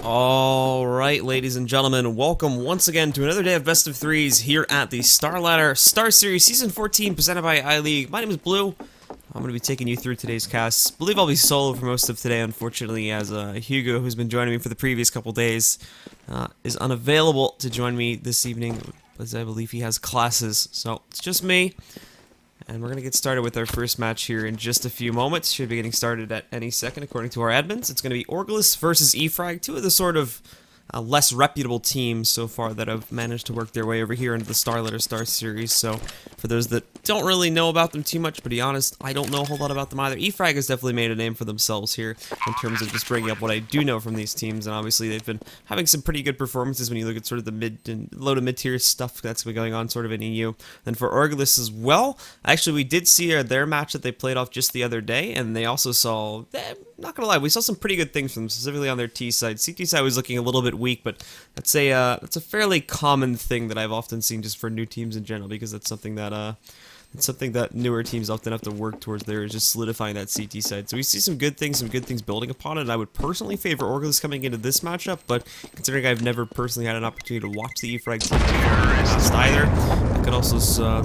Alright, ladies and gentlemen, welcome once again to another day of Best of Threes here at the StarLadder StarSeries Season 14 presented by iLeague. My name is Blue. I'm going to be taking you through today's cast. I believe I'll be solo for most of today, unfortunately, as Hugo, who's been joining me for the previous couple days, is unavailable to join me this evening, as I believe he has classes. So, it's just me. And we're going to get started with our first match here in just a few moments. Should be getting started at any second, according to our admins. It's going to be ORGLESS versus E-Frag, two of the sort of less reputable teams so far that have managed to work their way over here into the StarLadder StarSeries. So, for those that don't really know about them too much, but to be honest, I don't know a whole lot about them either. E-Frag has definitely made a name for themselves here in terms of just bringing up what I do know from these teams, and obviously they've been having some pretty good performances when you look at sort of the mid and low to mid-tier stuff that's been going on sort of in EU. And for ORGLESS as well, actually we did see their match that they played off just the other day, and they also saw, not gonna lie, we saw some pretty good things from them, specifically on their T side. CT side was looking a little bit weak, but that's a fairly common thing that I've often seen just for new teams in general, because that's something that newer teams often have to work towards there, is just solidifying that CT side. So we see some good things building upon it, and I would personally favor ORGLESS coming into this matchup, but considering I've never personally had an opportunity to watch the E-Frag team in the past either, that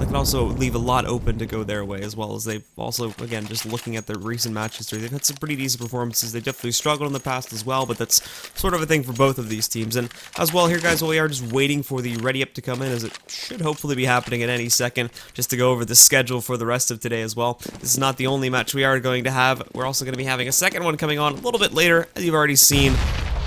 could also leave a lot open to go their way, as well as they've also, again, just looking at their recent match history, they've had some pretty decent performances. They definitely struggled in the past as well, but that's sort of a thing for both of these teams. And as well here, guys, while we are just waiting for the ready up to come in, as it should hopefully be happening at any second, just to go over the schedule for the rest of today as well. This is not the only match we are going to have. We're also going to be having a second one coming on a little bit later, as you've already seen,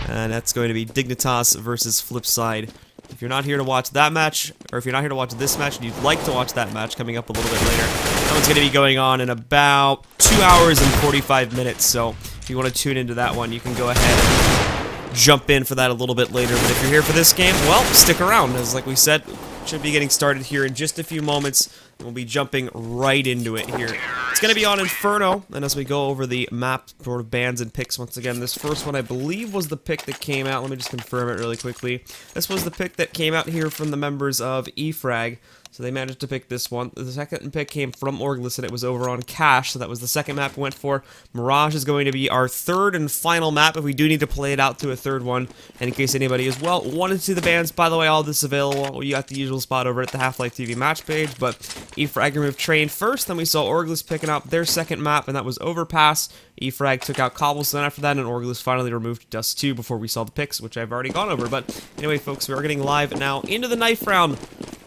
and that's going to be Dignitas versus Flipside. If you're not here to watch that match, or if you're not here to watch this match and you'd like to watch that match coming up a little bit later, that one's going to be going on in about 2 hours and 45 minutes, so if you want to tune into that one, you can go ahead and jump in for that a little bit later. But if you're here for this game, well, stick around, as like we said, should be getting started here in just a few moments. We'll be jumping right into it here. It's going to be on Inferno, and as we go over the map sort of bans and picks once again, this first one I believe was the pick that came out. Let me just confirm it really quickly. This was the pick that came out here from the members of E-Frag. So they managed to pick this one. The second pick came from ORGLESS, and it was over on Cache, so that was the second map we went for. Mirage is going to be our third and final map, if we do need to play it out to a third one. And in case anybody as well wanted to see the bans, by the way, all this available. You got the usual spot over at the Half-Life TV match page, but E-Frag removed Train first, then we saw ORGLESS picking up their second map, and that was Overpass. E-Frag took out Cobblestone after that, and ORGLESS finally removed Dust 2 before we saw the picks, which I've already gone over. But anyway, folks, we are getting live now into the knife round.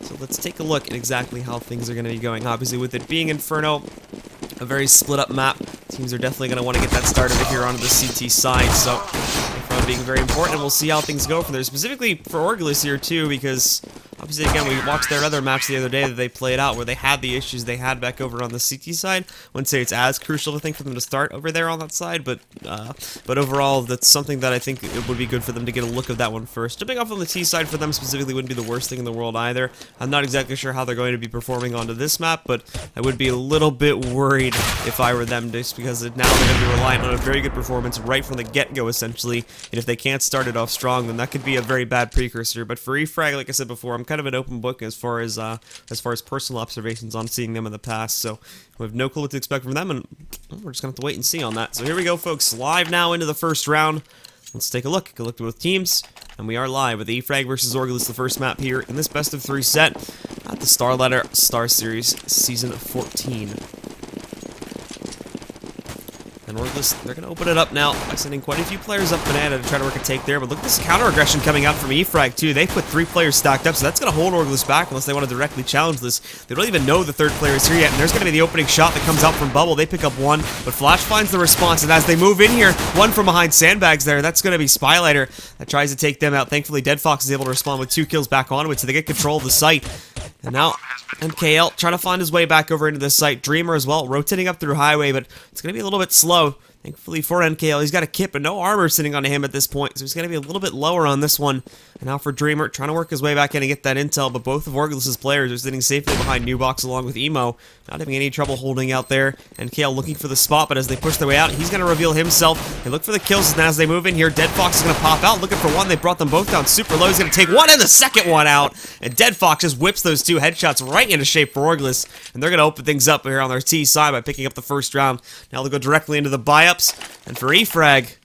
So let's take a look at exactly how things are going to be going. Obviously, with it being Inferno, a very split-up map, teams are definitely going to want to get that started here onto the CT side. So Inferno being very important, and we'll see how things go from there. Specifically for ORGLESS here, too, because obviously, again, we watched their other match the other day that they played out where they had the issues they had back over on the CT side. I wouldn't say it's as crucial, I think, for them to start over there on that side, but overall, that's something that I think it would be good for them to get a look of that one first. Jumping off on the T side for them specifically wouldn't be the worst thing in the world either. I'm not exactly sure how they're going to be performing onto this map, but I would be a little bit worried if I were them, just because now they're going to be reliant on a very good performance right from the get-go, essentially, and if they can't start it off strong, then that could be a very bad precursor. But for E-Frag, like I said before, I'm kind of an open book as far as personal observations on seeing them in the past, so we have no clue what to expect from them, and we're just gonna have to wait and see on that. So here we go, folks, live now into the first round. Let's take a look at both teams, and we are live with E-Frag versus ORGLESS, the first map here in this best of 3 set at the StarLadder StarSeries Season 14. And ORGLESS, they're going to open it up now by sending quite a few players up Banana to try to work a take there. But look at this counter-aggression coming out from E-Frag, too. They put 3 players stacked up, so that's going to hold ORGLESS back unless they want to directly challenge this. They don't even know the third player is here yet, and there's going to be the opening shot that comes out from Bubble. They pick up one, but Flash finds the response, and as they move in here, one from behind sandbags there. That's going to be spyleadeR that tries to take them out. Thankfully, DeadFox is able to respond with 2 kills back onto it, so they get control of the site. And now, MKL trying to find his way back over into this site. Dreamer as well, rotating up through Highway, but it's going to be a little bit slow. Thankfully for NKL, he's got a kit, but no armor sitting on him at this point, so he's going to be a little bit lower on this one. And now for Dreamer, trying to work his way back in and get that intel, but both of ORGLESS' players are sitting safely behind Newbox along with Emo, not having any trouble holding out there. NKL looking for the spot, but as they push their way out, he's going to reveal himself and look for the kills. And as they move in here, DeadFox is going to pop out, looking for one. They brought them both down super low. He's going to take one and the second one out, and DeadFox just whips those 2 headshots right into shape for ORGLESS, and they're going to open things up here on their T side by picking up the first round. Now they'll go directly into the buy-ups, and for E-Frag,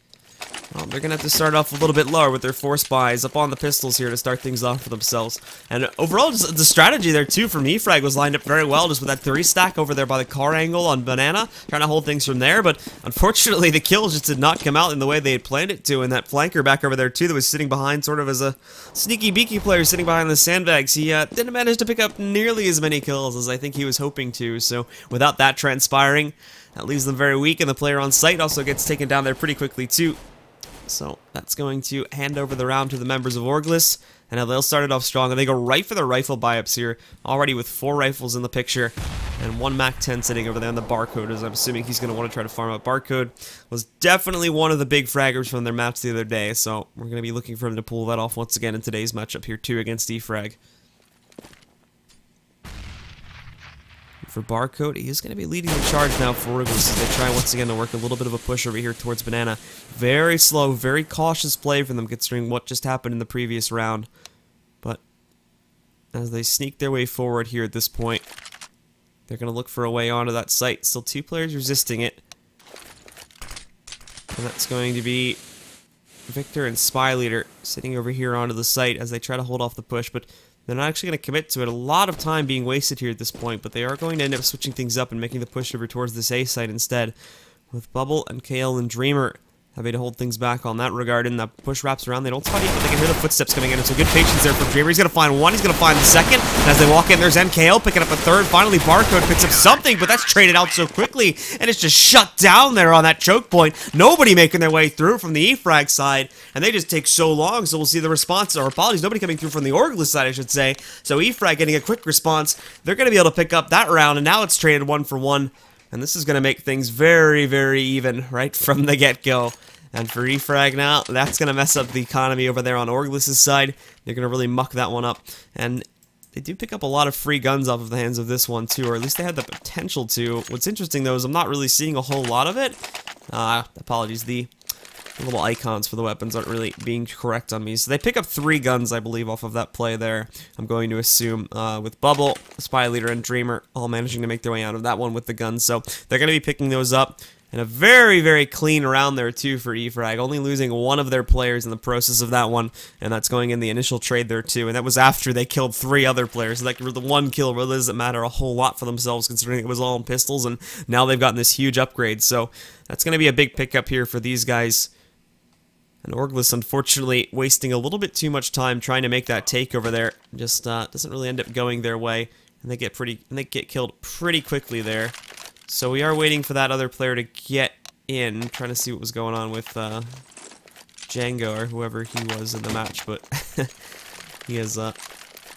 Well, they're going to have to start off a little bit lower with their 4 spies up on the pistols here to start things off for themselves. And overall, just the strategy there, too, from E-Frag was lined up very well, just with that 3 stack over there by the car angle on Banana, trying to hold things from there. But unfortunately, the kills just did not come out in the way they had planned it to. And that flanker back over there, too, that was sitting behind sort of as a sneaky beaky player sitting behind the sandbags, he didn't manage to pick up nearly as many kills as I think he was hoping to. So without that transpiring, that leaves them very weak, and the player on site also gets taken down there pretty quickly, too. So that's going to hand over the round to the members of ORGLESS, and now they'll start it off strong, and they go right for their rifle buy-ups here, already with 4 rifles in the picture, and 1 MAC-10 sitting over there on the Barcode, as I'm assuming he's going to want to try to farm up. Barcode was definitely one of the big fraggers from their match the other day, so we're going to be looking for him to pull that off once again in today's matchup here, too, against E-Frag. For Barcode, he is going to be leading the charge now for ORGLESS as they try once again to work a little bit of a push over here towards Banana. Very slow, very cautious play from them considering what just happened in the previous round. But as they sneak their way forward here at this point, they're going to look for a way onto that site. Still 2 players resisting it. And that's going to be Viktor and spyleadeR sitting over here onto the site as they try to hold off the push, but they're not actually going to commit to it. A lot of time being wasted here at this point, but they are going to end up switching things up and making the push over towards this A site instead, with Bubble and KL and Dreamer having to hold things back on that regard, and that push wraps around. They don't spot it, but they can hear the footsteps coming in, and so good patience there for Dreamer. He's going to find 1, he's going to find the second, and as they walk in, there's NKL picking up a 3rd. Finally, Barcode picks up something, but that's traded out so quickly, and it's just shut down there on that choke point. Nobody making their way through from the E-Frag side, and they just take so long, so we'll see the response, or apologies, nobody coming through from the ORGLESS side, I should say. So E-Frag getting a quick response. They're going to be able to pick up that round, and now it's traded 1 for 1, and this is going to make things very, very even right from the get-go. And for E-Frag now, that's going to mess up the economy over there on ORGLESS' side. They're going to really muck that one up. And they do pick up a lot of free guns off of the hands of this one, too, or at least they had the potential to. What's interesting, though, is I'm not really seeing a whole lot of it. Apologies, the little icons for the weapons aren't really being correct on me. So they pick up 3 guns, I believe, off of that play there, I'm going to assume, with Bubble, spyleadeR, and Dreamer all managing to make their way out of that one with the guns. So they're going to be picking those up. And a very, very clean round there, too, for E-Frag, only losing 1 of their players in the process of that one, and that's going in the initial trade there, too, and that was after they killed 3 other players, so that the 1 kill really doesn't matter a whole lot for themselves, considering it was all in pistols, and now they've gotten this huge upgrade, so that's going to be a big pickup here for these guys. And ORGLESS, unfortunately, wasting a little bit too much time trying to make that take over there, just doesn't really end up going their way, and they get killed pretty quickly there. So we are waiting for that other player to get in, trying to see what was going on with Django or whoever he was in the match, but he has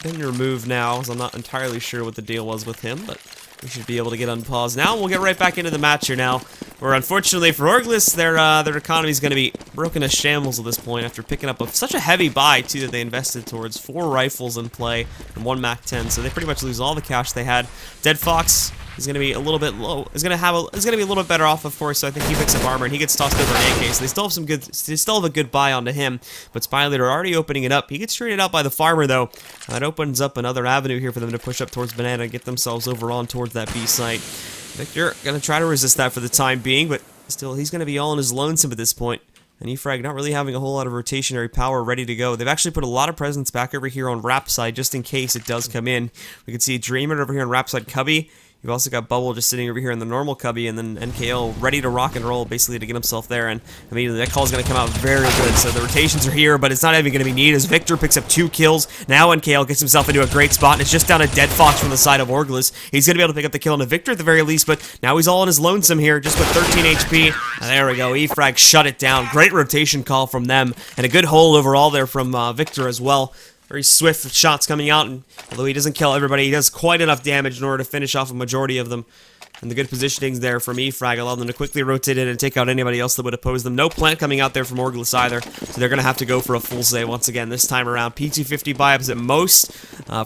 been removed now, so I'm not entirely sure what the deal was with him, but we should be able to get unpaused now, and we'll get right back into the match here now, where unfortunately for ORGLESS, their economy is going to be broken to shambles at this point after picking up such a heavy buy, too, that they invested towards 4 rifles in play and 1 MAC-10, so they pretty much lose all the cash they had. DeadFox is going to be a little bit low. Is going to be a little bit better off, of course. So I think he picks up armor and he gets tossed over an AK. So they still have a good buy onto him. But spyleadeR already opening it up. He gets traded out by the farmer though. That opens up another avenue here for them to push up towards Banana and get themselves over on towards that B site. Viktor going to try to resist that for the time being, but still he's going to be all in his lonesome at this point. And E-Frag not really having a whole lot of rotationary power ready to go. They've actually put a lot of presence back over here on Rap side just in case it does come in. We can see Dreamer over here on Rap side Cubby. You've also got Bubble just sitting over here in the normal Cubby, and then NKL ready to rock and roll, basically, to get himself there, and immediately that call is going to come out very good. So the rotations are here, but it's not even going to be needed as Viktor picks up 2 kills. Now NKL gets himself into a great spot, and it's just down to DeadFox from the side of ORGLESS. He's going to be able to pick up the kill into Viktor at the very least, but now he's all on his lonesome here, just with 13 HP. And there we go, E-Frag shut it down. Great rotation call from them, and a good hold overall there from Viktor as well. Very swift shots coming out, and although he doesn't kill everybody, he does quite enough damage in order to finish off a majority of them. And the good positionings there from E-Frag allow them to quickly rotate in and take out anybody else that would oppose them. No plant coming out there from ORGLESS either, so they're going to have to go for a full save once again this time around. P250 buy-ups at most.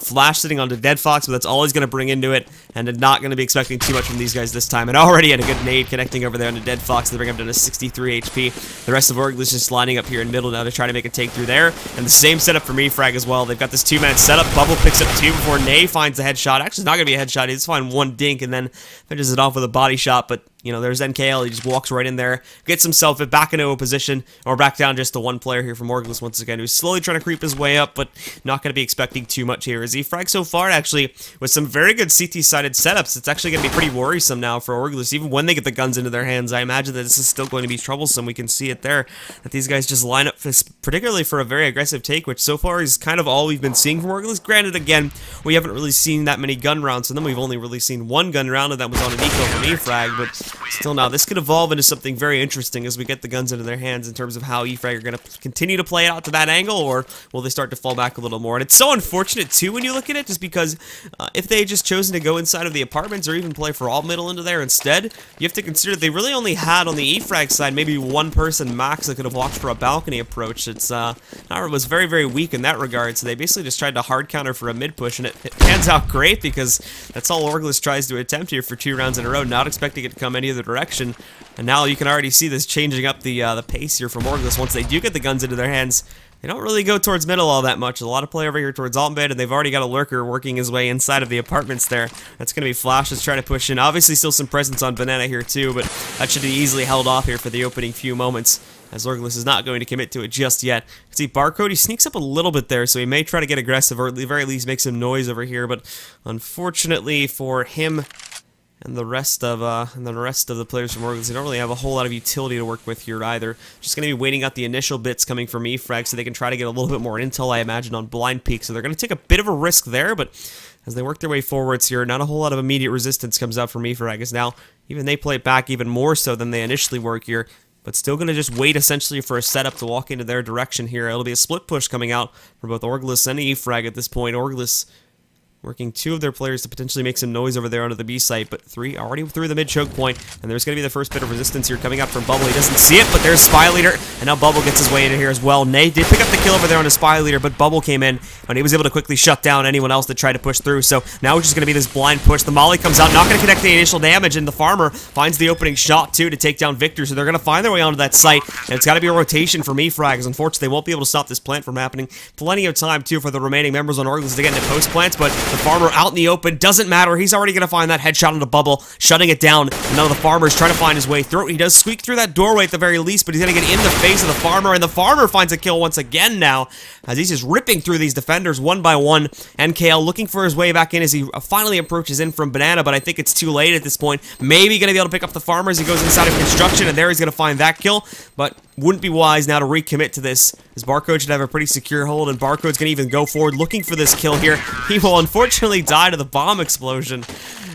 Flash sitting onto DeadFox, but that's all he's going to bring into it, and not going to be expecting too much from these guys this time. And already had a good nade connecting over there onto DeadFox to bring him down to 63 HP. The rest of ORGLESS just lining up here in middle now to try to make a take through there. And the same setup from E-Frag as well. They've got this 2-man setup. Bubble picks up 2 before Ney finds the headshot. Actually, it's not going to be a headshot. He just finds 1 dink and then finishes it off with a body shot, but you know, there's NKL. He just walks right in there, gets himself back into a position, or back down just to one player here from ORGLESS once again, who's slowly trying to creep his way up, but not going to be expecting too much here. As E-Frag so far, actually, with some very good CT-sided setups, it's actually going to be pretty worrisome now for ORGLESS. Even when they get the guns into their hands, I imagine that this is still going to be troublesome. We can see it there, that these guys just line up, particularly for a very aggressive take, which so far is kind of all we've been seeing from ORGLESS. Granted, again, we haven't really seen that many gun rounds, and then we've only really seen one gun round, and that was on an eco from E-Frag, but still now, this could evolve into something very interesting as we get the guns into their hands in terms of how E-Frag are going to continue to play it out to that angle, or will they start to fall back a little more? And it's so unfortunate, too, when you look at it, just because if they had just chosen to go inside of the apartments or even play for all middle into there instead, you have to consider they really only had on the E-Frag side maybe one person max that could have watched for a balcony approach. It's was very, very weak in that regard, so they basically just tried to hard counter for a mid push, and it pans out great because that's all ORGLESS tries to attempt here for 2 rounds in a row, not expecting it to come any other direction. And now you can already see this changing up the pace here from ORGLESS. Once they do get the guns into their hands, they don't really go towards middle all that much. A lot of play over here towards alt mid, and they've already got a lurker working his way inside of the apartments there. That's going to be Flash that's trying to push in. Obviously still some presence on Banana here too, but that should be easily held off here for the opening few moments, as ORGLESS is not going to commit to it just yet. See, Barcode, he sneaks up a little bit there, so he may try to get aggressive, or at the very least make some noise over here, but unfortunately for him and the rest of the players from ORGLESS, they don't really have a whole lot of utility to work with here either. Just going to be waiting out the initial bits coming from E-Frag so they can try to get a little bit more intel, I imagine, on blind peek. So they're going to take a bit of a risk there, but as they work their way forwards here, not a whole lot of immediate resistance comes out from E-Frag, as now even they play it back even more so than they initially work here. But still going to just wait essentially for a setup to walk into their direction here. It'll be a split push coming out for both ORGLESS and E-Frag at this point. ORGLESS working 2 of their players to potentially make some noise over there onto the B site, but 3 already through the mid choke point, and there's going to be the first bit of resistance here coming out from Bubble. He doesn't see it, but there's spyleadeR, and now Bubble gets his way into here as well. Ney did pick up the kill over there on his spyleadeR, but Bubble came in, and he was able to quickly shut down anyone else that tried to push through, so now it's just going to be this blind push. The molly comes out, not going to connect the initial damage, and the farmer finds the opening shot, too, to take down Viktor, so they're going to find their way onto that site, and it's got to be a rotation from E-Frag, because unfortunately they won't be able to stop this plant from happening. Plenty of time, too, for the remaining members on ORGLESS to get into post plants, but the farmer out in the open, doesn't matter, he's already going to find that headshot on the Bubble, shutting it down, and now the farmer's trying to find his way through. He does squeak through that doorway at the very least, but he's going to get in the face of the farmer, and the farmer finds a kill once again now, as he's just ripping through these defenders one by one. NKL looking for his way back in as he finally approaches in from Banana, but I think it's too late at this point. Maybe going to be able to pick up the farmer as he goes inside of construction, and there he's going to find that kill, but wouldn't be wise now to recommit to this, as Barcode should have a pretty secure hold, and Barcode's going to even go forward looking for this kill here. He will unfortunately die to the bomb explosion,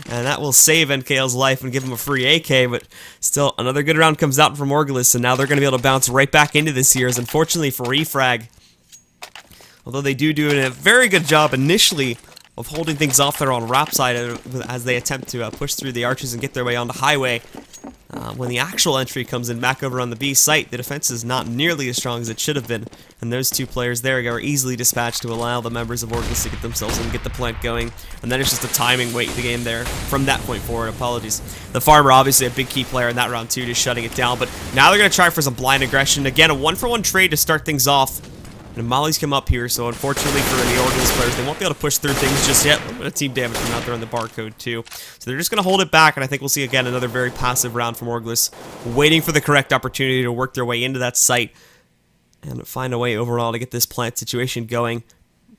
and that will save NKL's life and give him a free AK, but still, another good round comes out from ORGLESS, and now they're going to be able to bounce right back into this here, as unfortunately for E-Frag, although they do a very good job initially of holding things off there on Rap side as they attempt to push through the arches and get their way onto highway. When the actual entry comes in back over on the B site, the defense is not nearly as strong as it should have been, and those 2 players there are easily dispatched to allow the members of ORGLESS to get themselves in and get the plant going, and then it's just a timing wait the game there from that point forward. Apologies. The farmer, obviously a big key player in that round too, just shutting it down, but now they're going to try for some blind aggression. Again, a 1-for-1 trade to start things off. And Molly's come up here, so unfortunately for the ORGLESS players, they won't be able to push through things just yet. A little bit of team damage from out there on the Barcode, too. So they're just going to hold it back, and I think we'll see, again, another very passive round from ORGLESS, waiting for the correct opportunity to work their way into that site and find a way overall to get this plant situation going.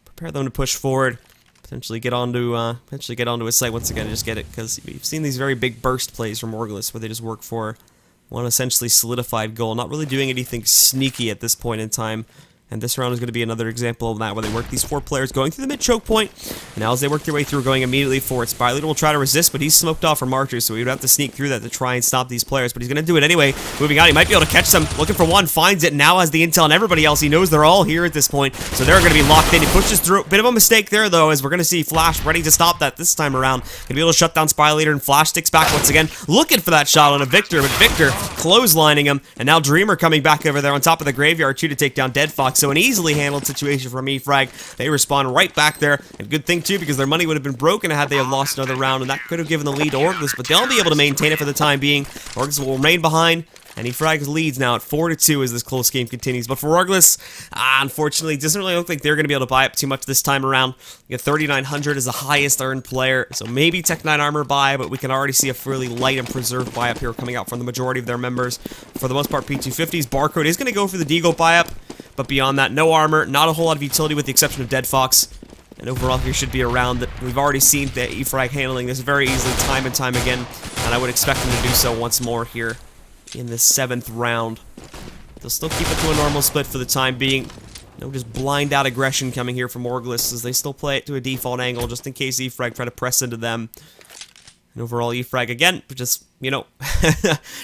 Prepare them to push forward, potentially get onto a site once again and just get it, because we've seen these very big burst plays from ORGLESS where they just work for one essentially solidified goal, not really doing anything sneaky at this point in time. And this round is going to be another example of that, where they work these 4 players going through the mid-choke point. Now as they work their way through, going immediately for it. spyleadeR will try to resist, but he's smoked off from archers, so he would have to sneak through that to try and stop these players. But he's going to do it anyway. Moving out, he might be able to catch them. Looking for one, finds it, now has the intel on everybody else. He knows they're all here at this point, so they're going to be locked in. He pushes through. Bit of a mistake there, though, as we're going to see Flash ready to stop that this time around. Going to be able to shut down spyleadeR, and Flash sticks back once again, looking for that shot on a Viktor, but Viktor clotheslining him, and now Dreamer coming back over there on top of the graveyard too to take down DeadFox. DeadFox, so an easily handled situation from E-Frag. They respond right back there, and good thing too, because their money would have been broken had they have lost another round, and that could have given the lead to ORGLESS, but they'll be able to maintain it for the time being. ORGLESS will remain behind, and E-Frag leads now at 4-2 as this close game continues. But for ORGLESS, unfortunately, it doesn't really look like they're going to be able to buy up too much this time around. You get 3,900 as the highest earned player, so maybe Tech 9 armor buy, but we can already see a fairly light and preserved buy up here coming out from the majority of their members. For the most part, P250s. Barcode is going to go for the Deagle buy up, but beyond that, no armor, not a whole lot of utility with the exception of DeadFox. And overall, here should be a round that we've already seen the E-Frag handling this very easily time and time again, and I would expect them to do so once more here in the 7th round. They'll still keep it to a normal split for the time being. No just blind out aggression coming here from ORGLESS as they still play it to a default angle just in case E-Frag try to press into them. And overall, E-Frag again, just, you know,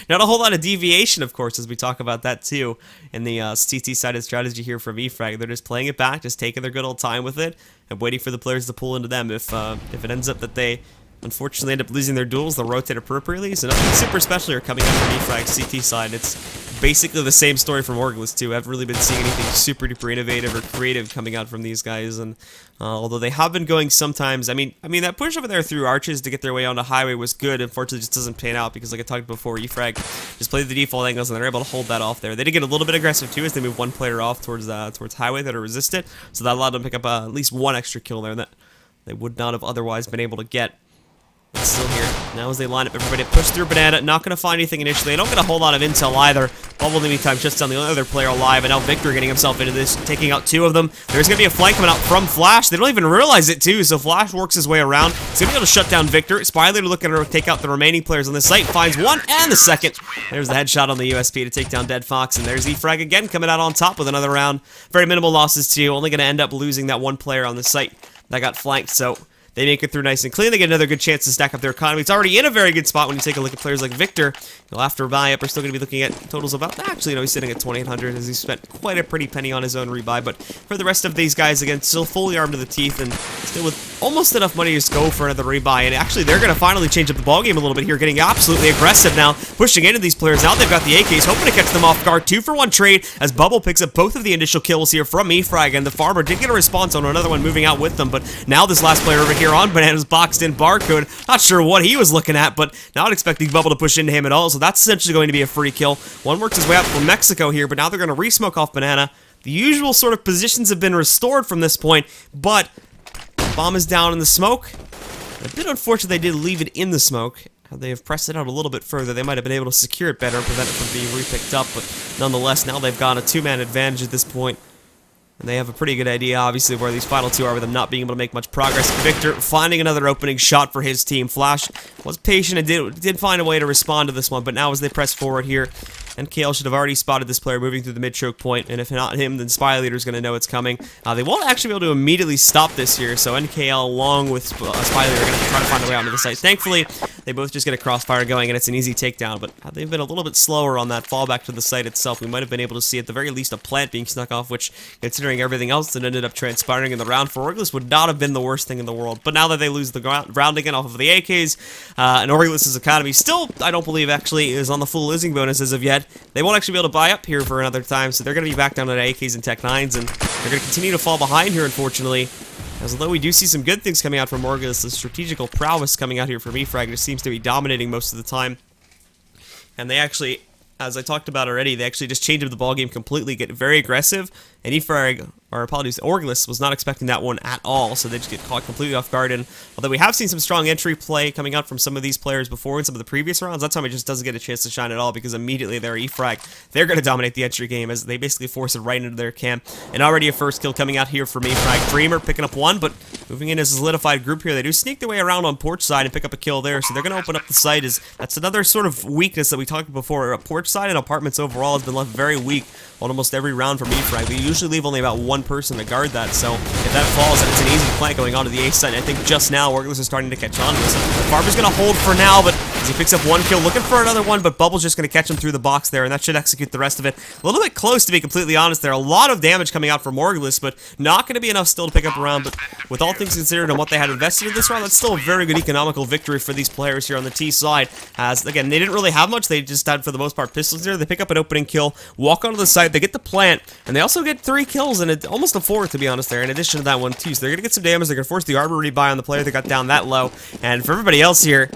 not a whole lot of deviation, of course, as we talk about that too in the CT-sided strategy here from E-Frag. They're just playing it back, just taking their good old time with it, and waiting for the players to pull into them. If it ends up that they unfortunately end up losing their duels, they'll rotate appropriately, so nothing super special here coming out from E-Frag's CT side. It's basically the same story from ORGLESS too. I haven't really been seeing anything super duper innovative or creative coming out from these guys, and although they have been going sometimes, I mean that push over there through arches to get their way onto highway was good. Unfortunately, it just doesn't pan out because, like I talked before, E-Frag just played the default angles and they're able to hold that off there. They did get a little bit aggressive too as they moved one player off towards highway that are resisted, so that allowed them to pick up at least one extra kill there that they would not have otherwise been able to get. It's still here. Now as they line up everybody, push through Bana, not going to find anything initially. They don't get a whole lot of intel either. Bubble in the meantime just on the other player alive, and now Viktor getting himself into this, taking out 2 of them. There's going to be a flank coming out from Flash. They don't even realize it too, so Flash works his way around. He's going to be able to shut down Viktor. spyleadeR looking to take out the remaining players on the site, finds one and the second. There's the headshot on the USP to take down DeadFox, and there's E-Frag again coming out on top with another round. Very minimal losses too, only going to end up losing that one player on the site that got flanked, so they make it through nice and clean. They get another good chance to stack up their economy. It's already in a very good spot when you take a look at players like Viktor. After buy up, we're still going to be looking at totals about, actually, you know, he's sitting at 2,800 as he spent quite a pretty penny on his own rebuy. But for the rest of these guys, again, still fully armed to the teeth and still with almost enough money to just go for another rebuy. And actually, they're going to finally change up the ballgame a little bit here, getting absolutely aggressive now, pushing into these players. Now they've got the AKs, hoping to catch them off guard. 2-for-1 trade as Bubble picks up both of the initial kills here from E-Frag, and the Farmer did get a response on another one moving out with them. But now this last player over here on Banana's boxed in Barcode. Not sure what he was looking at, but not expecting Bubble to push into him at all, so that's essentially going to be a free kill. One works his way up from Mexico here, but now they're going to re-smoke off Banana. The usual sort of positions have been restored from this point, but bomb is down in the smoke. A bit unfortunate they did leave it in the smoke. Had they have pressed it out a little bit further, they might have been able to secure it better and prevent it from being re-picked up, but nonetheless, now they've got a 2-man advantage at this point. And they have a pretty good idea, obviously, where these final 2 are with them not being able to make much progress. Viktor finding another opening shot for his team. Flash was patient and did find a way to respond to this one, but now as they press forward here, NKL should have already spotted this player moving through the mid-choke point, and if not him, then spyleadeR's going to know it's coming. They won't actually be able to immediately stop this here, so NKL along with spyleadeR are going to try to find a way onto the site. Thankfully, they both just get a crossfire going, and it's an easy takedown, but had they been a little bit slower on that fallback to the site itself, we might have been able to see at the very least a plant being snuck off, which, considering everything else that ended up transpiring in the round for ORGLESS, would not have been the worst thing in the world. But now that they lose the round again off of the AKs, and ORGLESS's economy still, I don't believe, actually is on the full losing bonus as of yet, they won't actually be able to buy up here for another time, so they're going to be back down to AKs and Tech 9s, and they're going to continue to fall behind here, unfortunately. As although we do see some good things coming out from ORGLESS, the strategical prowess coming out here from E-Frag just seems to be dominating most of the time. And they actually, as I talked about already, they actually just change up the ballgame completely, get very aggressive, and E-Frag, or apologies, ORGLESS was not expecting that one at all, so they just get caught completely off guard. And although we have seen some strong entry play coming out from some of these players before in some of the previous rounds, that time it just doesn't get a chance to shine at all, because immediately they're E-Frag. They're going to dominate the entry game as they basically force it right into their camp. And already a first kill coming out here from E-Frag. Dreamer picking up one, but moving in as a solidified group here, they do sneak their way around on porch side and pick up a kill there, so they're going to open up the site. That's another sort of weakness that we talked about before. Porch side and apartments overall has been left very weak on almost every round from E-Frag. We usually leave only about one person to guard that, so if that falls, then it's an easy flank going onto the A side. And I think just now, ORGLESS is starting to catch on to this. The Farmer's going to hold for now, but as he picks up one kill, looking for another one, but Bubble's just going to catch him through the box there, and that should execute the rest of it. A little bit close, to be completely honest there. A lot of damage coming out from ORGLESS, but not going to be enough still to pick up a round. But with all things considered and what they had invested in this round, that's still a very good economical victory for these players here on the T side. As, again, they didn't really have much. They just had, for the most part, pistols there. They pick up an opening kill, walk onto the site, they get the plant, and they also get 3 kills, and almost a 4, to be honest there, in addition to that one, too. So they're going to get some damage. They're going to force the armor rebuy on the player that got down that low. And for everybody else here,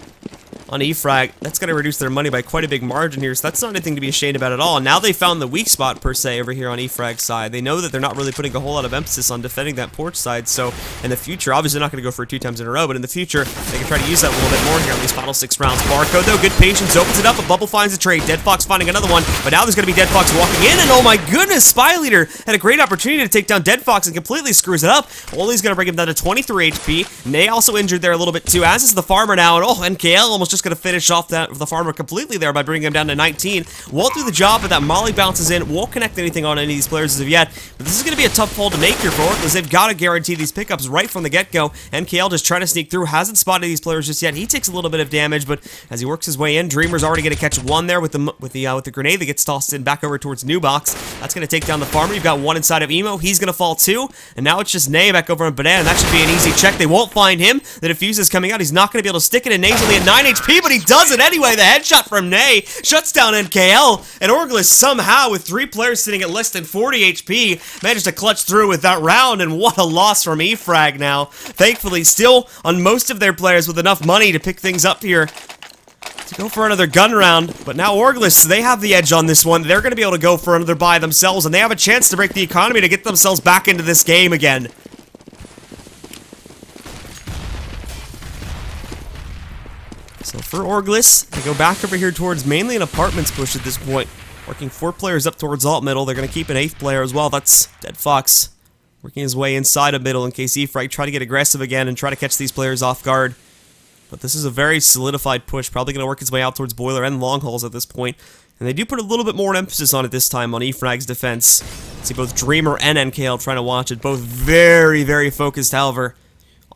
on E-Frag, that's going to reduce their money by quite a big margin here, so that's not anything to be ashamed about at all. Now they found the weak spot, per se, over here on E-Frag's side. They know that they're not really putting a whole lot of emphasis on defending that porch side, so in the future, obviously they're not going to go for it 2 times in a row, but in the future, they can try to use that a little bit more here on these final 6 rounds. Barcode, though, good patience, opens it up, but Bubble finds a trade. DeadFox finding another one, but now there's going to be DeadFox walking in, and oh my goodness, spyleadeR had a great opportunity to take down DeadFox and completely screws it up. Ollie's going to bring him down to 23 HP. Ney also injured there a little bit too, as is the farmer now, and oh, NKL almost just going to finish off the farmer completely there by bringing him down to 19. Won't do the job, but that molly bounces in. Won't connect anything on any of these players as of yet. But this is going to be a tough pull to make here for ORGLESS. They've got to guarantee these pickups right from the get-go. NKL just trying to sneak through. Hasn't spotted these players just yet. He takes a little bit of damage, but as he works his way in, Dreamer's already going to catch one there with the grenade that gets tossed in back over towards New Box. That's going to take down the farmer. You've got one inside of Emo. He's going to fall too. And now it's just Ney back over on Banana, and that should be an easy check. They won't find him. The defuse is coming out. He's not going to be able to stick it, and Ney's only at 9 HP, but he does it anyway. The headshot from Ney shuts down NKL, and ORGLESS somehow, with 3 players sitting at less than 40 HP, managed to clutch through with that round, and what a loss from E-Frag now. Thankfully, still on most of their players with enough money to pick things up here to go for another gun round, but now ORGLESS, they have the edge on this one. They're going to be able to go for another buy themselves, and they have a chance to break the economy to get themselves back into this game again. So for ORGLESS, they go back over here towards mainly an apartments push at this point. Working 4 players up towards alt middle. They're going to keep an 8th player as well. That's DeadFox working his way inside of middle in case E-Frag try to get aggressive again and try to catch these players off guard. But this is a very solidified push. Probably going to work its way out towards boiler and long hauls at this point. And they do put a little bit more emphasis on it this time on E-Frag's defense. See both Dreamer and NKL trying to watch it. Both very, very focused, however,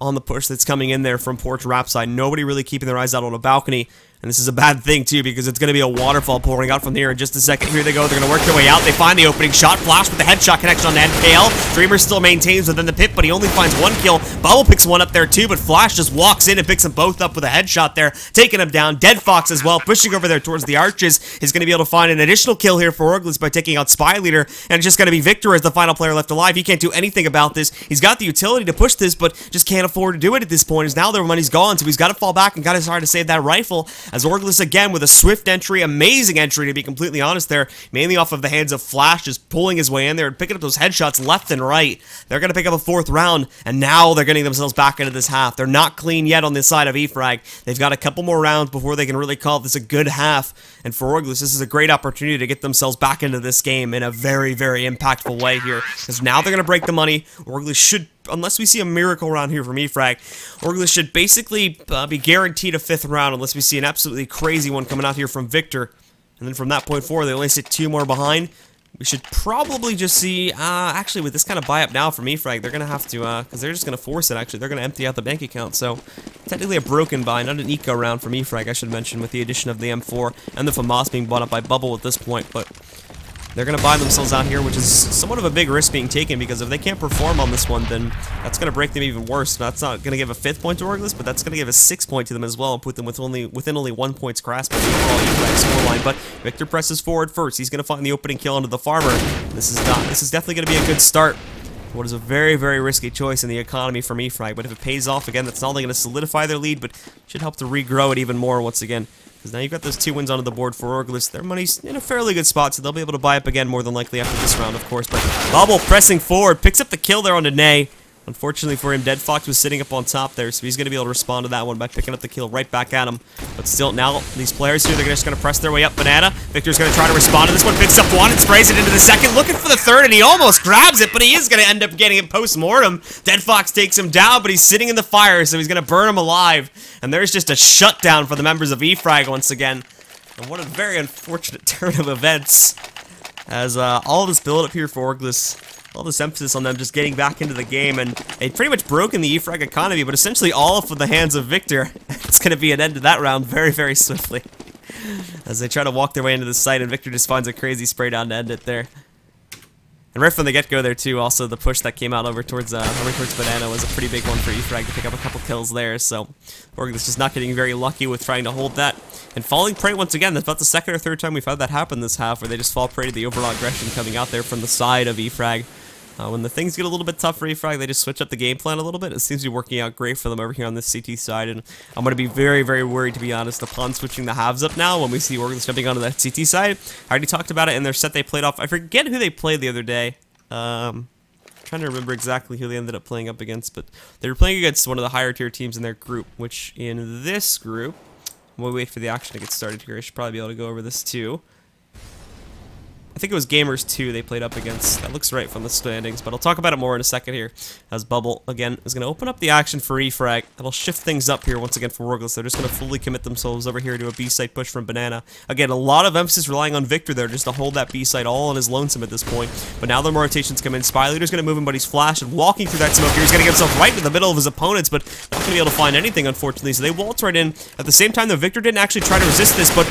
on the push that's coming in there from porch wrap side. Nobody really keeping their eyes out on a balcony. And this is a bad thing, too, because it's going to be a waterfall pouring out from here in just a second. Here they go. They're going to work their way out. They find the opening shot. Flash with the headshot connection on NKL. Dreamer still maintains within the pit, but he only finds 1 kill. Bubble picks one up there, too, but Flash just walks in and picks them both up with a headshot there, taking them down. DeadFox as well, pushing over there towards the arches, is going to be able to find an additional kill here for ORGLESS by taking out spyleadeR, and it's just going to be Viktor as the final player left alive. He can't do anything about this. He's got the utility to push this, but just can't afford to do it at this point, as now their money's gone, so he's got to fall back and got to try to save that rifle, as ORGLESS again with a swift entry, amazing entry to be completely honest there, mainly off of the hands of Flash, just pulling his way in there and picking up those headshots left and right. They're going to pick up a 4th round, and now they're getting themselves back into this half. They're not clean yet on this side of E-Frag. They've got a couple more rounds before they can really call this a good half, and for ORGLESS, this is a great opportunity to get themselves back into this game in a very, very impactful way here, because now they're going to break the money. ORGLESS should, unless we see a miracle round here from E-Frag, ORGLESS should basically be guaranteed a 5th round unless we see an absolutely crazy one coming out here from Viktor. And then from that point forward, they only sit 2 more behind. We should probably just see, actually with this kind of buy up now from E-Frag, they're going to have to, because they're just going to force it actually. They're going to empty out the bank account, so technically a broken buy, not an eco round from E-Frag, I should mention, with the addition of the M4 and the FAMAS being bought up by Bubble at this point, but they're going to buy themselves out here, which is somewhat of a big risk being taken, because if they can't perform on this one, then that's going to break them even worse. That's not going to give a 5th point to ORGLESS, but that's going to give a 6th point to them as well, and put them within only 1 point's grasp of the overall E-Frag scoreline. But Viktor presses forward first. He's going to find the opening kill onto the farmer. This is definitely going to be a good start. What is a very, very risky choice in the economy from E-Frag, but if it pays off, again, that's not only going to solidify their lead, but should help to regrow it even more once again. Because now you've got those 2 wins onto the board for ORGLESS. Their money's in a fairly good spot, so they'll be able to buy up again more than likely after this round, of course. But Bubble pressing forward, picks up the kill there onto Ney. Unfortunately for him, DeadFox was sitting up on top there, so he's going to be able to respond to that one by picking up the kill right back at him. But still, now, these players here, they're just going to press their way up. Banana, Viktor's going to try to respond to this one, picks up one and sprays it into the second, looking for the 3rd, and he almost grabs it, but he is going to end up getting it post-mortem. DeadFox takes him down, but he's sitting in the fire, so he's going to burn him alive. And there's just a shutdown for the members of E-Frag once again. And what a very unfortunate turn of events, as all this build-up here for ORGLESS, all this emphasis on them just getting back into the game, and they'd pretty much broken the E-Frag economy, but essentially all off of the hands of Viktor. it's going to be an end to that round very, very swiftly. As they try to walk their way into the site, and Viktor just finds a crazy spray down to end it there. And right from the get-go there, too, also the push that came out over towards Bana was a pretty big one for E-Frag to pick up a couple kills there, so ORGLESS just not getting very lucky with trying to hold that. And falling prey once again, that's about the second or third time we've had that happen this half, where they just fall prey to the overall aggression coming out there from the side of E-Frag. When the things get a little bit tough for E-Frag, they just switch up the game plan a little bit. It seems to be working out great for them over here on this CT side, and I'm going to be very, very worried, to be honest, upon switching the halves up now when we see ORGLESS jumping onto that CT side. I already talked about it in their set they played off. I forget who they played the other day. Trying to remember exactly who they ended up playing up against, but they were playing against one of the higher tier teams in their group, which in this group, we'll wait for the action to get started here. I should probably be able to go over this too. I think it was Gamers 2 they played up against. That looks right from the standings, but I'll talk about it more in a second here. As Bubble, again, is going to open up the action for E-Frag. That'll shift things up here once again for ORGLESS. They're just going to fully commit themselves over here to a B-site push from Banana. Again, a lot of emphasis relying on Viktor there just to hold that B-site all on his lonesome at this point. But now the more rotations come in. spyleadeR's going to move him, but he's flashed and walking through that smoke here. He's going to get himself right in the middle of his opponents, but not going to be able to find anything, unfortunately. So they waltz right in. At the same time, though, Viktor didn't actually try to resist this, but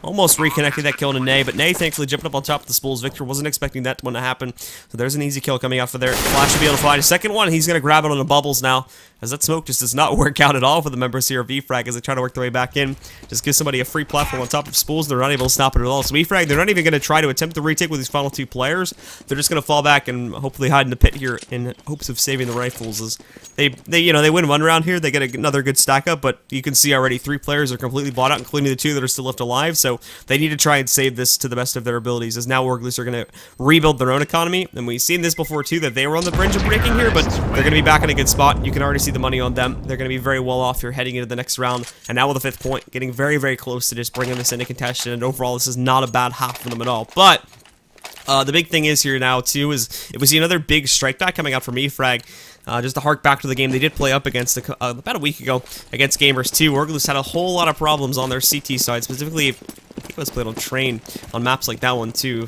almost reconnected that kill to Ney. But Ney thankfully jumping up on top of the spools. Viktor wasn't expecting that one to happen. So there's an easy kill coming out for there. Flash should be able to find a second one. He's going to grab it on the bubbles now, as that smoke just does not work out at all for the members here of E-Frag as they try to work their way back in. Just give somebody a free platform on top of spools. They're not able to stop it at all. So E-Frag, they're not even going to try to attempt the retake with these final two players. They're just going to fall back and hopefully hide in the pit here in hopes of saving the rifles. As they win one round here, they get another good stack up, but you can see already 3 players are completely bought out, including the 2 that are still left alive. So they need to try and save this to the best of their abilities, as now ORGLESS are going to rebuild their own economy. And we've seen this before too, that they were on the brink of breaking here, but they're going to be back in a good spot. You can already see the money on them. They're going to be very well off here heading into the next round. And now with the 5th point, getting very, very close to just bringing this into contention. And overall, this is not a bad half for them at all. But the big thing is here now too is if we see another big strike back coming out from E-Frag. Just to hark back to the game they did play up against about a week ago against Gamers 2. ORGLESS had a whole lot of problems on their CT side, specifically, I think it was played on Train on maps like that one too,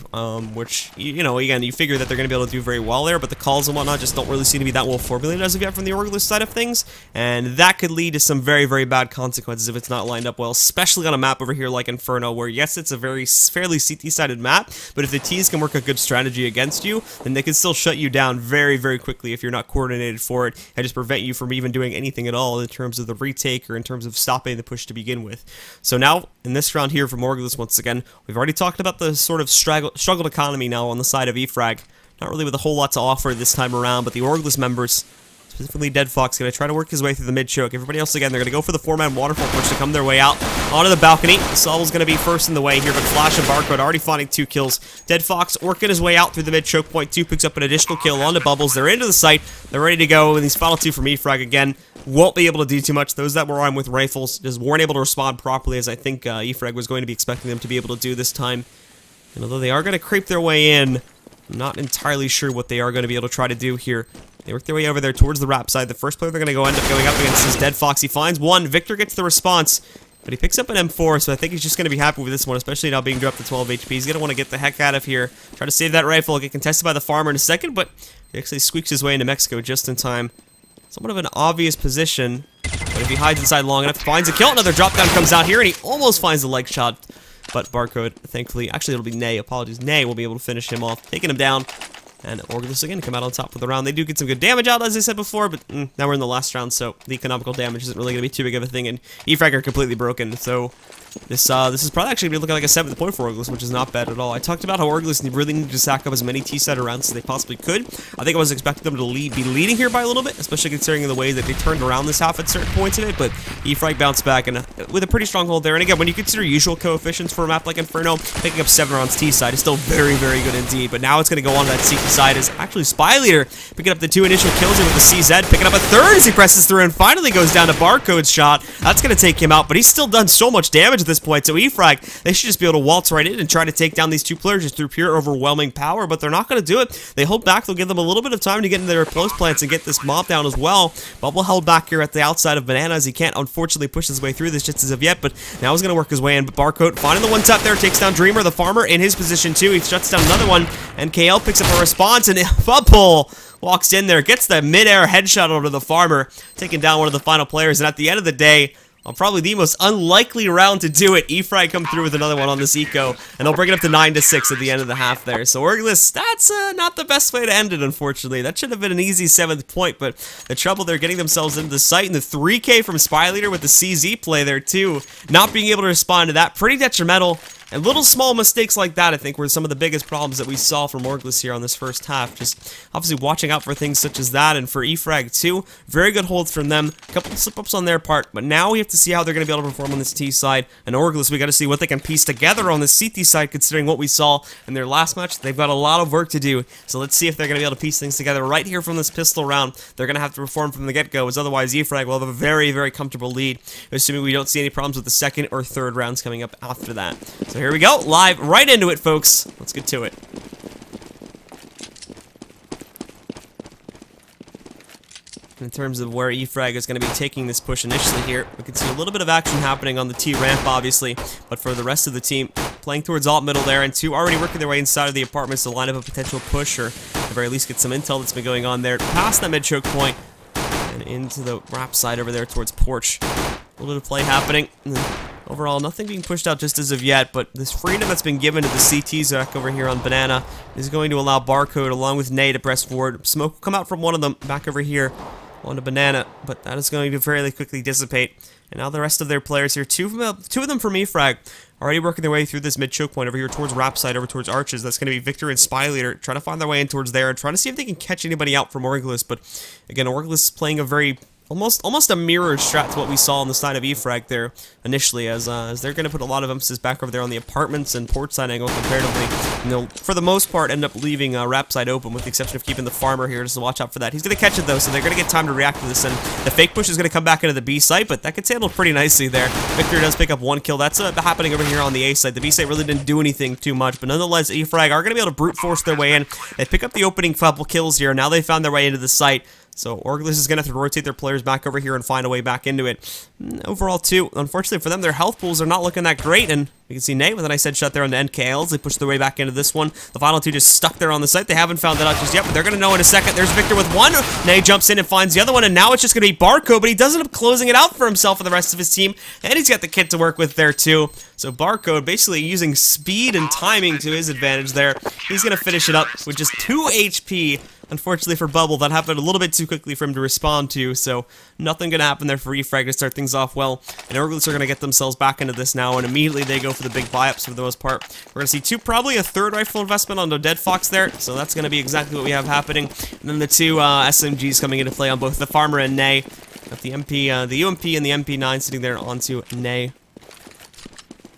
which, again, you figure that they're going to be able to do very well there, but the calls and whatnot just don't really seem to be that well formulated as of yet from the ORGLESS side of things, and that could lead to some very, very bad consequences if it's not lined up well, especially on a map over here like Inferno, where yes, it's a fairly CT-sided map, but if the Ts can work a good strategy against you, then they can still shut you down very, very quickly if you're not coordinated for it, and just prevent you from even doing anything at all in terms of the retake or in terms of stopping the push to begin with. So now, in this round here from ORGLESS, once again, we've already talked about the sort of struggled economy now on the side of E-Frag. Not really with a whole lot to offer this time around, but the ORGLESS members, specifically DeadFox, going to try to work his way through the mid-choke. Everybody else, again, they're going to go for the 4-man waterfall push to come their way out onto the balcony. Saul's going to be first in the way here, but Flash and Barcode already finding 2 kills. DeadFox working his way out through the mid-choke point. 2 picks up an additional kill onto Bubbles. They're into the site. They're ready to go, and these final 2 from E-Frag, again, won't be able to do too much. Those that were armed with rifles just weren't able to respond properly, as I think E-Frag was going to be expecting them to be able to do this time. And although they are going to creep their way in, I'm not entirely sure what they are going to be able to try to do here. They work their way over there towards the wrap side. The first player they're going to end up going up against is DeadFox. He finds one. Viktor gets the response, but he picks up an M4, so I think he's just going to be happy with this one, especially now being dropped to 12 HP. He's going to want to get the heck out of here. Try to save that rifle. Get contested by the farmer in a second, but he actually squeaks his way into Mexico just in time. Somewhat of an obvious position, but if he hides inside long enough, finds a kill. Another drop down comes out here, and he almost finds the leg shot. But Barcode, thankfully, actually it'll be Ney, apologies. Ney will be able to finish him off, taking him down. And ORGLESS again come out on top of the round. They do get some good damage out, as I said before, but now we're in the last round, so the economical damage isn't really going to be too big of a thing, and E-Frag are completely broken, so this is probably actually going to be looking like a 7th point for ORGLESS, which is not bad at all. I talked about how ORGLESS really needed to stack up as many T-side rounds as they possibly could. I think I was expecting them to be leading here by a little bit, especially considering the way that they turned around this half at certain points of it, but E-Frag bounced back and with a pretty strong hold there. And again, when you consider usual coefficients for a map like Inferno, picking up 7 rounds T-side is still very, very good indeed, but now it's going to go on to that CT side as actually spyleadeR picking up the 2 initial kills here with the CZ, picking up a 3rd as he presses through and finally goes down to Barcode's shot. That's going to take him out, but he's still done so much damage at this point, so E-Frag, they should just be able to waltz right in and try to take down these 2 players just through pure overwhelming power, but they're not going to do it. They hold back. They'll give them a little bit of time to get into their close plants and get this mob down as well. Bubble held back here at the outside of Banana as he can't unfortunately push his way through this just as of yet, but now he's going to work his way in. But Barcode finding the 1 tap there, takes down Dreamer, the farmer, in his position too. He shuts down another one, and KL picks up a response, and Bubble walks in there, gets the mid-air headshot onto the farmer, taking down one of the final players, and at the end of the day, probably the most unlikely round to do it. E-Frag come through with another one on this eco, and they'll bring it up to 9-6 at the end of the half there. So ORGLESS, that's not the best way to end it, unfortunately. That should have been an easy 7th point, but the trouble, they're getting themselves into the site, and the 3K from spyleadeR with the CZ play there too. Not being able to respond to that, pretty detrimental. And little small mistakes like that, I think, were some of the biggest problems that we saw from ORGLESS here on this first half. Just obviously watching out for things such as that, and for E-Frag too. Very good holds from them. A couple of slip-ups on their part, but now we have to see how they're going to be able to perform on this T side. And ORGLESS, we got to see what they can piece together on the CT side, considering what we saw in their last match. They've got a lot of work to do, so let's see if they're going to be able to piece things together right here from this pistol round. They're going to have to perform from the get-go, as otherwise E-Frag will have a very, very comfortable lead, assuming we don't see any problems with the 2nd or 3rd rounds coming up after that. So here we go, live right into it, folks. Let's get to it. In terms of where E-Frag is going to be taking this push initially here, we can see a little bit of action happening on the T ramp, obviously, but for the rest of the team, playing towards alt middle there, and 2 already working their way inside of the apartments to line up a potential push, or at the very least get some intel that's been going on there, past that mid-choke point, and into the wrap side over there towards porch. A little bit of play happening. Overall, nothing being pushed out just as of yet, but this freedom that's been given to the CTs back over here on Banana is going to allow Barcode, along with Ney, to press forward. Smoke will come out from one of them back over here onto Banana, but that is going to fairly quickly dissipate. And now the rest of their players here, two of them from E-Frag, already working their way through this mid-choke point over here towards Wrap side, over towards Arches. That's going to be Viktor and spyleadeR trying to find their way in towards there and trying to see if they can catch anybody out from ORGLESS. But again, ORGLESS playing a very almost a mirror strat to what we saw on the side of E-Frag there initially, as they're going to put a lot of emphasis back over there on the apartments and port side angle comparatively. And they'll, for the most part, end up leaving Wrap side open, with the exception of keeping the farmer here, just to watch out for that. He's going to catch it though, so they're going to get time to react to this, and the fake push is going to come back into the B site, but that gets handled pretty nicely there. Viktor does pick up 1 kill. That's happening over here on the A side. The B site really didn't do anything too much, but nonetheless, E-Frag are going to be able to brute force their way in. They pick up the opening couple kills here. Now they found their way into the site. So ORGLESS is going to have to rotate their players back over here and find a way back into it. Overall, too, unfortunately for them, their health pools are not looking that great, and you can see Ney with a nice headshot there on the NKLs. They push their way back into this one. The final 2 just stuck there on the site. They haven't found that out just yet, but they're going to know in a second. There's Viktor with 1. Ney jumps in and finds the other one, and now it's just going to be Barcode, but he does end up closing it out for himself and the rest of his team, and he's got the kit to work with there, too. So Barcode basically using speed and timing to his advantage there. He's going to finish it up with just 2 HP. Unfortunately for Bubble, that happened a little bit too quickly for him to respond to, so nothing going to happen there for E-Frag to start things off well. And ORGLESS are going to get themselves back into this now, and immediately they go for the big buy-ups for the most part. We're going to see probably a 3rd rifle investment on the DeadFox there, so that's going to be exactly what we have happening. And then the 2 SMGs coming into play on both the Farmer and Ney. Got the MP, the UMP and the MP9 sitting there onto Ney.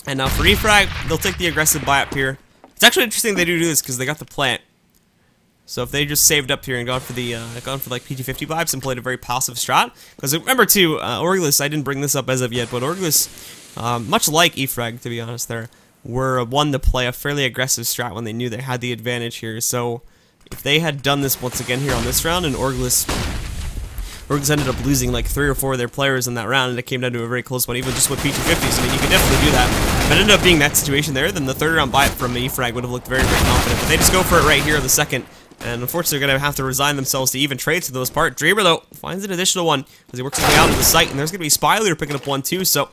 And now for E-Frag, they'll take the aggressive buy-up here. It's actually interesting they do this because they got the plant. So if they just saved up here and gone for the like PG-50 vibes and played a very passive strat, because remember too, ORGLESS, I didn't bring this up as of yet, but ORGLESS, much like E-Frag to be honest, there were one to play a fairly aggressive strat when they knew they had the advantage here. So if they had done this once again here on this round, and ORGLESS ended up losing like 3 or 4 of their players in that round, and it came down to a very close one, even just with PG-50s. I mean, you could definitely do that. If it ended up being that situation there, then the 3rd round buy-up from E-Frag would have looked very, very confident. But they just go for it right here in the second. And unfortunately, they're going to have to resign themselves to even trades for the most part. Dreamer, though, finds an additional one as he works his way out of the site. And there's going to be spyleadeR picking up 1, too. So,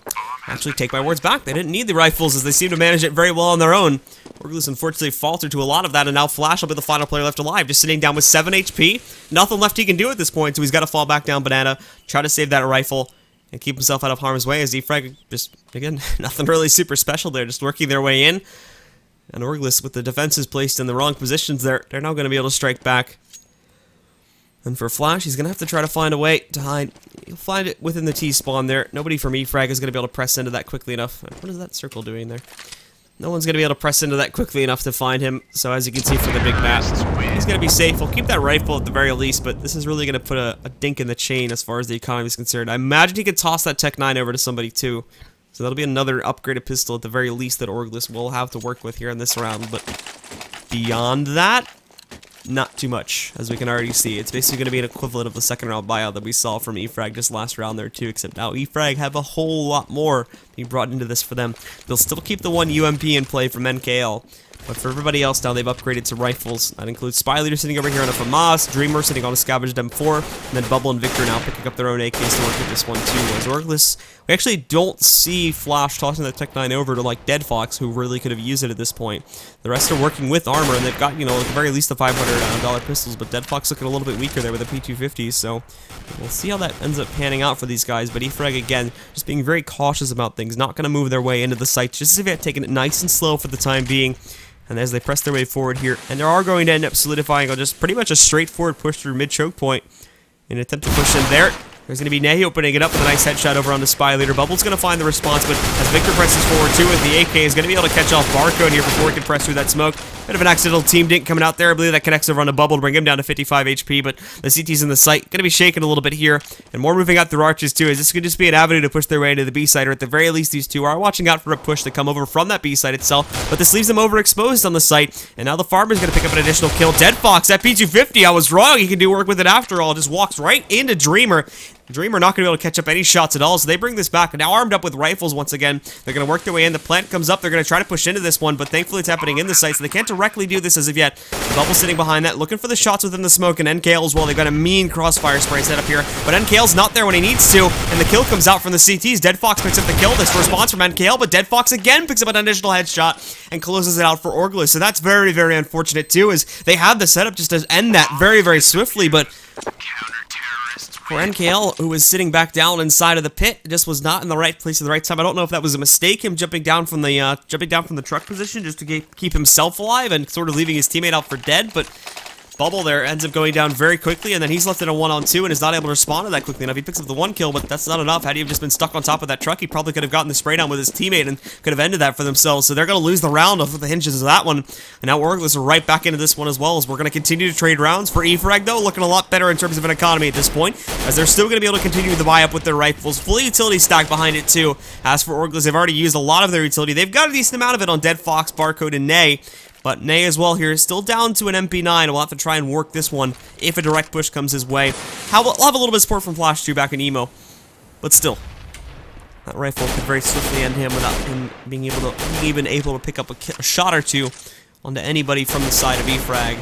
actually, take my words back. They didn't need the rifles as they seem to manage it very well on their own. ORGLESS, unfortunately, faltered to a lot of that. And now Flash will be the final player left alive, just sitting down with 7 HP. Nothing left he can do at this point. So, he's got to fall back down Banana, try to save that rifle, and keep himself out of harm's way as E-Frag just, again, nothing really super special there. Just working their way in. And ORGLESS, with the defenses placed in the wrong positions there, they're now going to be able to strike back. And for Flash, he's going to have to try to find a way to hide. He'll find it within the T-spawn there. Nobody from E-Frag is going to be able to press into that quickly enough. What is that circle doing there? No one's going to be able to press into that quickly enough to find him. So as you can see from the big map, he's going to be safe. We'll keep that rifle at the very least, but this is really going to put a dink in the chain as far as the economy is concerned. I imagine he could toss that Tech 9 over to somebody too. So that'll be another upgraded pistol at the very least that ORGLESS will have to work with here in this round. But beyond that, not too much, as we can already see. It's basically going to be an equivalent of the 2nd round buyout that we saw from E-Frag just last round there too, except now E-Frag have a whole lot more being brought into this for them. They'll still keep the 1 UMP in play from NKL, But for everybody else now, they've upgraded to rifles. That includes spyleadeR sitting over here on a FAMAS, Dreamer sitting on a scavenged M4, and then Bubble and Viktor now picking up their own AKs to work with this one too. As ORGLESS, we actually don't see Flash tossing that Tech 9 over to like DeadFox, who really could have used it at this point. The rest are working with armor, and they've got, you know, at the very least the $500 pistols, but DeadFox looking a little bit weaker there with the P250s, so we'll see how that ends up panning out for these guys. But E-Frag, again, just being very cautious about things, not going to move their way into the site, just as if they had taken it nice and slow for the time being. And as they press their way forward here, and they are going to end up solidifying on just pretty much a straightforward push through mid-choke point in an attempt to push in there. There's going to be Ney opening it up with a nice headshot over on the spyleadeR. Bubble's going to find the response, but as Viktor presses forward too with the AK, is going to be able to catch off Barcode here before he can press through that smoke. Bit of an accidental team dink coming out there. I believe that connects over on the Bubble to bring him down to 55 HP, but the CT's in the site. Going to be shaking a little bit here, and more moving out through arches too, as this could just be an avenue to push their way into the B site, or at the very least these two are watching out for a push to come over from that B site itself, but this leaves them overexposed on the site, and now the Farmer's going to pick up an additional kill. DeadFox, that P250, I was wrong, he can do work with it after all, just walks right into Dreamer. Dreamer not going to be able to catch up any shots at all, so they bring this back, and now armed up with rifles once again. They're going to work their way in. The plant comes up. They're going to try to push into this one, but thankfully it's happening in the site, so they can't directly do this as of yet. The Bubble sitting behind that, looking for the shots within the smoke, and NKL as well. They've got a mean crossfire spray set up here, but NKL's not there when he needs to, and the kill comes out from the CTs. DeadFox picks up the kill. This response from NKL, but DeadFox again picks up an additional headshot and closes it out for ORGLESS, so that's very, very unfortunate too, as they had the setup just to end that very, very swiftly, but for NKL, who was sitting back down inside of the pit, just was not in the right place at the right time. I don't know if that was a mistake, him jumping down from the truck position just to keep himself alive and sort of leaving his teammate out for dead, but Bubble there ends up going down very quickly, and then he's left in a 1-on-2 and is not able to respond to that quickly enough. He picks up the 1 kill, but that's not enough. Had he just been stuck on top of that truck, he probably could have gotten the spray down with his teammate and could have ended that for themselves. So they're going to lose the round off of the hinges of that one. And now ORGLESS are right back into this one as well, as we're going to continue to trade rounds. For E-Frag, though, looking a lot better in terms of an economy at this point, as they're still going to be able to continue the buy-up with their rifles. Fully utility stack behind it, too. As for ORGLESS, they've already used a lot of their utility. They've got a decent amount of it on DeadFox, Barcode, and Ney. But Ney as well here, still down to an MP9. We'll have to try and work this one if a direct push comes his way. We'll have a little bit of support from Flash 2 back in Emo. But still, that rifle could very swiftly end him without him being even able to pick up a shot or two onto anybody from the side of E-Frag.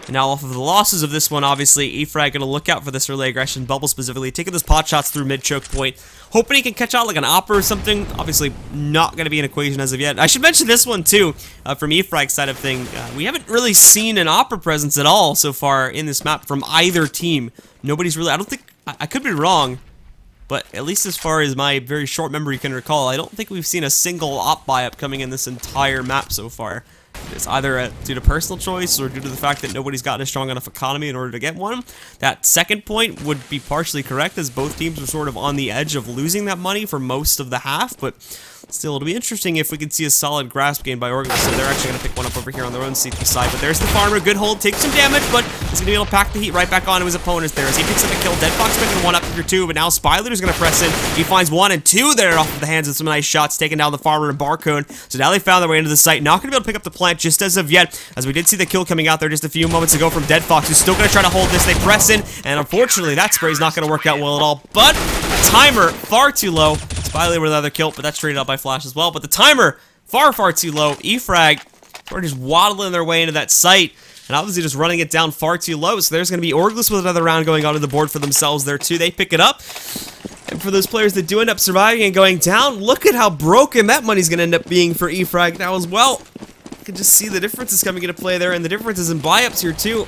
And now off of the losses of this one, obviously, E-Frag going to look out for this early aggression. Bubble specifically, taking those pot shots through mid-choke point. Hoping he can catch out like an Opera or something. Obviously, not going to be an equation as of yet. I should mention this one, too, from E-Frag's side of thing. We haven't really seen an Opera presence at all so far in this map from either team. Nobody's really, I don't think, I could be wrong, but at least as far as my very short memory can recall, I don't think we've seen a single op buy-up coming in this entire map so far. It's either due to personal choice or due to the fact that nobody's gotten a strong enough economy in order to get one. That second point would be partially correct, as both teams are sort of on the edge of losing that money for most of the half, but still, it'll be interesting if we can see a solid grasp gain by ORGLESS, so they're actually going to pick one up over here on their own CT side. But there's the Farmer, good hold, takes some damage, but he's going to be able to pack the heat right back onto his opponents there as he picks up a kill. DeadFox picking one up here too, but now spyleadeR's going to press in. He finds 1 and 2 there off of the hands of some nice shots, taking down the Farmer and Barcode. So now they found their way into the site. Not going to be able to pick up the plant just as of yet, as we did see the kill coming out there just a few moments ago from DeadFox, who's still going to try to hold this. They press in, and unfortunately, that spray's not going to work out well at all. But timer far too low. spyleadeR with another kill, but that's traded out by Flash as well. But the timer, far too low. E-Frag, are just waddling their way into that site, and obviously just running it down far too low. So there's going to be ORGLESS with another round going onto the board for themselves there too. They pick it up. And for those players that do end up surviving and going down, look at how broken that money's going to end up being for E-Frag now as well. You can just see the differences coming into play there, and the differences in buy-ups here too.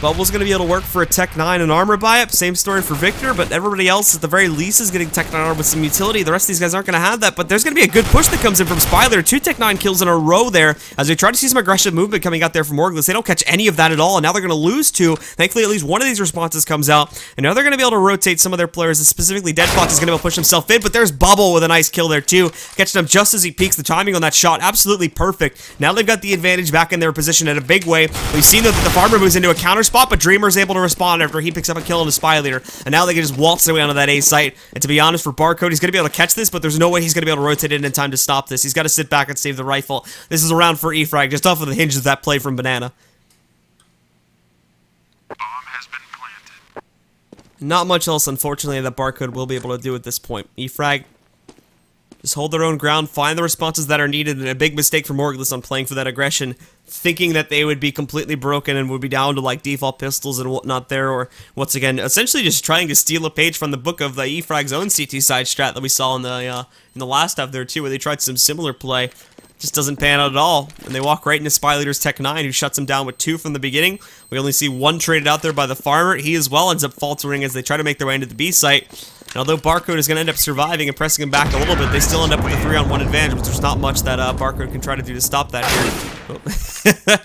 Bubble's going to be able to work for a Tech 9 and armor buy-up. Same story for Viktor, but everybody else at the very least is getting Tech 9 armor with some utility. The rest of these guys aren't going to have that, but there's going to be a good push that comes in from spyleadeR. 2 Tech 9 kills in a row there as they try to see some aggressive movement coming out there from ORGLESS. They don't catch any of that at all, and now they're going to lose 2. Thankfully, at least one of these responses comes out, and now they're going to be able to rotate some of their players, and specifically DeadFox is going to be able to push himself in, but there's Bubble with a nice kill there too, catching him just as he peaks. The timing on that shot, absolutely perfect. Now they've got the advantage back in their position in a big way. We've seen that the Farmer moves into a counter spot, but Dreamer's able to respond after he picks up a kill on the spyleadeR, and now they can just waltz their way onto that A site. And to be honest, for Barcode, he's going to be able to catch this, but there's no way he's going to be able to rotate in time to stop this. He's got to sit back and save the rifle. This is a round for E-Frag, just off of the hinges of that play from Banana. Bomb has been planted. Not much else, unfortunately, that Barcode will be able to do at this point. E-Frag Just hold their own ground, find the responses that are needed, and a big mistake from ORGLESS on playing for that aggression, thinking that they would be completely broken and would be down to like default pistols and whatnot there, or once again, essentially just trying to steal a page from the book of the E-Frag's own CT side strat that we saw in the last half there too, where they tried some similar play. Just doesn't pan out at all, and they walk right into spyleadeR's Tech 9, who shuts him down with 2 from the beginning. We only see 1 traded out there by the farmer. He as well ends up faltering as they try to make their way into the B site. And although Barcode is going to end up surviving and pressing him back a little bit, they still end up with a 3-on-1 advantage, but there's not much that Barcode can try to do to stop that here. Oh.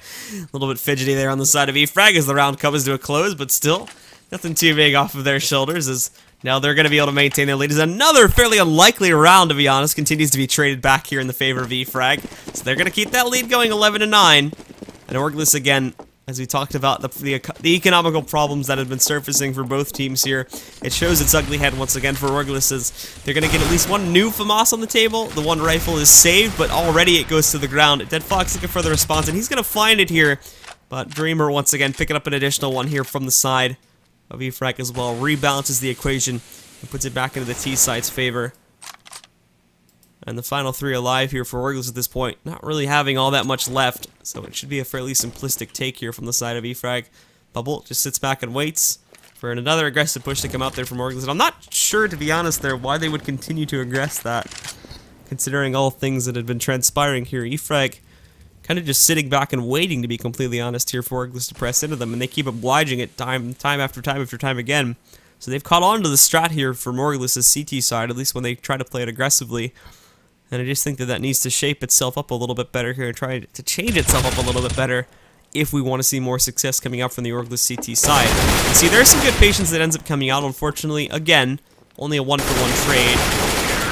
A little bit fidgety there on the side of E-Frag as the round comes to a close, but still, nothing too big off of their shoulders as now they're going to be able to maintain their lead. As another fairly unlikely round, to be honest, continues to be traded back here in the favor of E-Frag. So they're going to keep that lead going 11-9. And ORGLESS, again, as we talked about the economical problems that have been surfacing for both teams here, it shows its ugly head once again for ORGLESS as they're going to get at least 1 new FAMAS on the table. The 1 rifle is saved, but already it goes to the ground. DeadFox looking for the response, and he's going to find it here. But Dreamer, once again, picking up an additional 1 here from the side of E-Frag as well, rebalances the equation and puts it back into the T side's favor. And the final 3 alive here for ORGLESS at this point, not really having all that much left, so it should be a fairly simplistic take here from the side of E-Frag. Bubble just sits back and waits for another aggressive push to come out there from ORGLESS, and I'm not sure, to be honest there, why they would continue to aggress that, considering all things that had been transpiring here. E-Frag kind of just sitting back and waiting, to be completely honest, here for ORGLESS to press into them, and they keep obliging it time after time again. So they've caught on to the strat here from ORGLESS's CT side, at least when they try to play it aggressively. And I just think that needs to shape itself up a little bit better here and try to change itself up a little bit better if we want to see more success coming out from the ORGLESS CT side. And see, there's some good patience that ends up coming out, unfortunately. Again, only a 1-for-1 trade.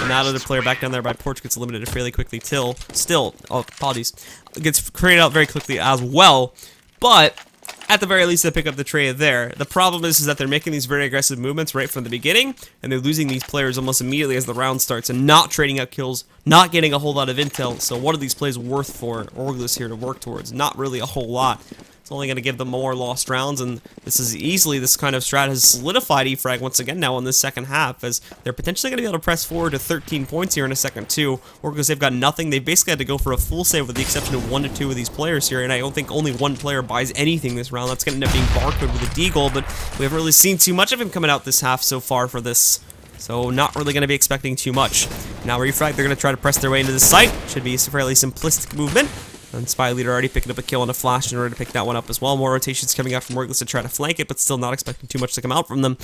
And that other player back down there by Porch gets eliminated fairly quickly. Still, apologies, gets created out very quickly as well. But at the very least, they pick up the trade there. The problem is that they're making these very aggressive movements right from the beginning, and they're losing these players almost immediately as the round starts, and not trading out kills, not getting a whole lot of intel. So what are these plays worth for ORGLESS here to work towards? Not really a whole lot. It's only going to give them more lost rounds, and this kind of strat has solidified E-Frag once again now in this second half, as they're potentially going to be able to press forward to 13 points here in a second too. ORGLESS, they've got nothing. They basically had to go for a full save with the exception of 1 to 2 of these players here, and I don't think only 1 player buys anything this round. That's going to end up being Barcode with a D goal, but we haven't really seen too much of him coming out this half so far for this. So not really going to be expecting too much. Now E-Frag, they're going to try to press their way into the site. Should be a fairly simplistic movement. And spyleadeR already picking up a kill and a flash in order to pick that one up as well. More rotations coming out from ORGLESS to try to flank it, but still not expecting too much to come out from them,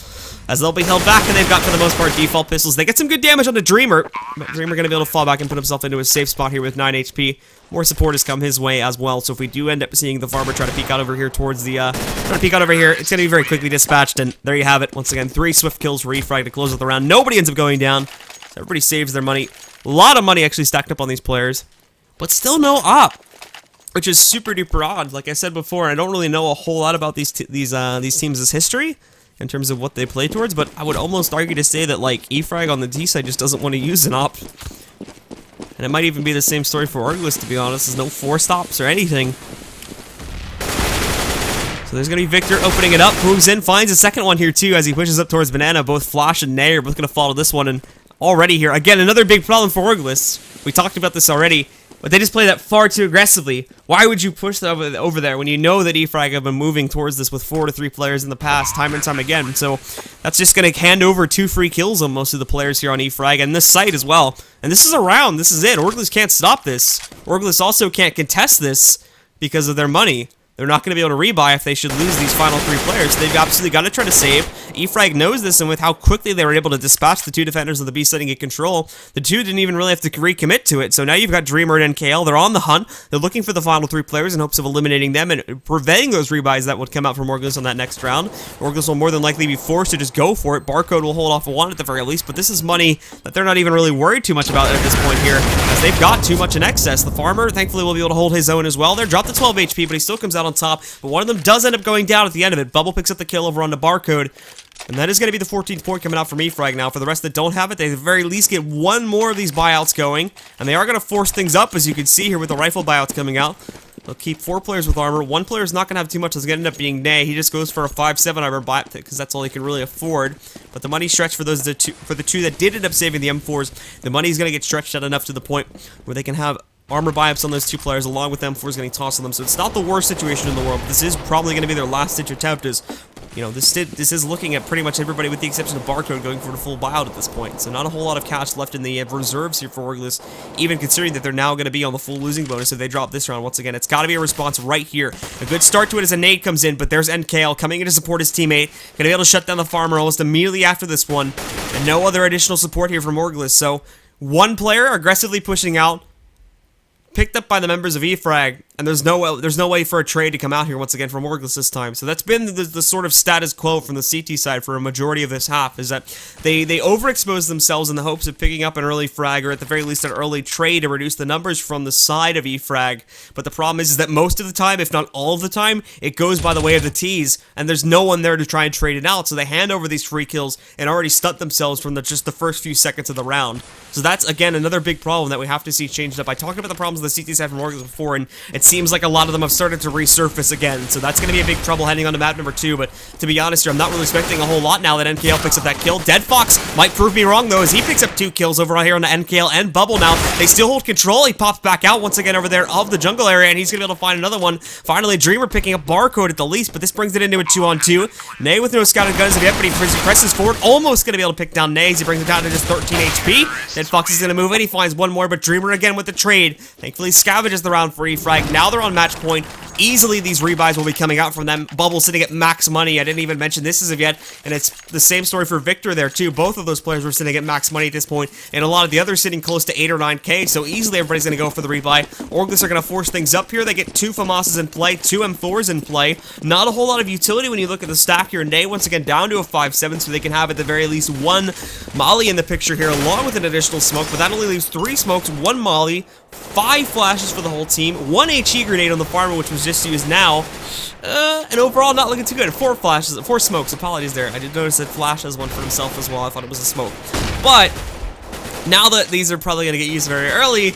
as they'll be held back, and they've got, for the most part, default pistols. They get some good damage on the Dreamer, but Dreamer going to be able to fall back and put himself into a safe spot here with 9 HP. More support has come his way as well, so if we do end up seeing the farmer try to peek out over here towards the, it's going to be very quickly dispatched, and there you have it. Once again, 3 swift kills for E-Frag to close out the round. Nobody ends up going down, so everybody saves their money. A lot of money actually stacked up on these players, but still no op, which is super duper odd. Like I said before, I don't really know a whole lot about these teams' history in terms of what they play towards, but I would almost argue to say that like E-Frag on the D side just doesn't want to use an op. And it might even be the same story for ORGLESS, to be honest. There's no 4 stops or anything. So there's going to be Viktor opening it up, moves in, finds a second one here too as he pushes up towards Banana. Both Flash and Ney are both going to follow this one, and already here, again, another big problem for ORGLESS. We talked about this already. But they just play that far too aggressively. Why would you push that over there when you know that E-Frag have been moving towards this with 4 to 3 players in the past, time and time again? So that's just going to hand over 2 free kills on most of the players here on E-Frag, and this site as well. And this is a round. This is it. ORGLESS can't stop this. ORGLESS also can't contest this because of their money. They're not going to be able to rebuy if they should lose these final 3 players. So they've absolutely got to try to save. E-Frag knows this, and with how quickly they were able to dispatch the 2 defenders of the B site and get control, the 2 didn't even really have to recommit to it. So now you've got Dreamer and NKL. They're on the hunt. They're looking for the final 3 players in hopes of eliminating them and preventing those rebuys that would come out from ORGLESS on that next round. ORGLESS will more than likely be forced to just go for it. Barcode will hold off a 1 at the very least, but this is money that they're not even really worried too much about at this point here, as they've got too much in excess. The farmer, thankfully, will be able to hold his own as well. They're dropped to 12 HP, but he still comes out on top. But one of them does end up going down at the end of it. Bubble picks up the kill over on the Barcode. And that is going to be the 14th point coming out from E-Frag now. For the rest that don't have it, they at the very least get 1 more of these buyouts going. And they are going to force things up, as you can see here with the rifle buyouts coming out. They'll keep 4 players with armor. 1 player is not going to have too much. It's going to end up being Ney. He just goes for a 5-7 armor bot because that's all he can really afford. But the money stretched for the two that did end up saving the M4s. The money is going to get stretched out enough to the point where they can have armor buy-ups on those 2 players along with M4s getting tossed on them. So it's not the worst situation in the world. This is probably going to be their last-ditch attempt. You know, this is looking at pretty much everybody with the exception of Barcode going for the full buyout at this point. So not a whole lot of cash left in the reserves here for ORGLESS, even considering that they're now going to be on the full losing bonus if they drop this round. Once again, it's got to be a response right here. A good start to it as a nade comes in, but there's NKL coming in to support his teammate. Going to be able to shut down the farmer almost immediately after this one. And no other additional support here from ORGLESS. So 1 player aggressively pushing out, picked up by the members of E-Frag, and there's no way for a trade to come out here once again from ORGLESS this time. So that's been the sort of status quo from the CT side for a majority of this half, is that they overexpose themselves in the hopes of picking up an early frag, or at the very least an early trade to reduce the numbers from the side of E-Frag. But the problem is that most of the time, if not all of the time, it goes by the way of the T's, and there's no one there to try and trade it out, so they hand over these free kills and already stunt themselves from just the first few seconds of the round. So that's, again, another big problem that we have to see changed up. I talked about the problems the CT side from ORGLESS before, and it seems like a lot of them have started to resurface again, so that's going to be a big trouble heading on to map number 2, but to be honest here, I'm not really expecting a whole lot now that NKL picks up that kill. DeadFox might prove me wrong, though, as he picks up 2 kills over here on the NKL and Bubble now. They still hold control. He pops back out once again over there of the jungle area, and he's going to be able to find another one. Finally, Dreamer picking up Barcode at the least, but this brings it into a 2-on-2. Ney with no scouted guns yet, but he presses forward, almost going to be able to pick down Ney as he brings it down to just 13 HP. DeadFox is going to move in. He finds one more, but Dreamer again with the trade. Thankfully, scavenges the round for E-Frag. Now they're on match point. Easily, these rebuys will be coming out from them. Bubble sitting at max money. I didn't even mention this as of yet, and it's the same story for Viktor there, too. Both of those players were sitting at max money at this point, and a lot of the others sitting close to 8 or 9k, so easily everybody's going to go for the rebuy. ORGLESS are going to force things up here. They get 2 FAMASs in play, 2 M4s in play. Not a whole lot of utility when you look at the stack here. Ney, once again, down to a 5-7, so they can have at the very least 1 molly in the picture here, along with an additional smoke, but that only leaves 3 smokes, 1 molly, 5 flashes for the whole team, 1 HE grenade on the farmer, which was just used now, and overall not looking too good. 4 flashes, 4 smokes, apologies there. I did notice that Flash has one for himself as well. I thought it was a smoke. But now that these are probably going to get used very early,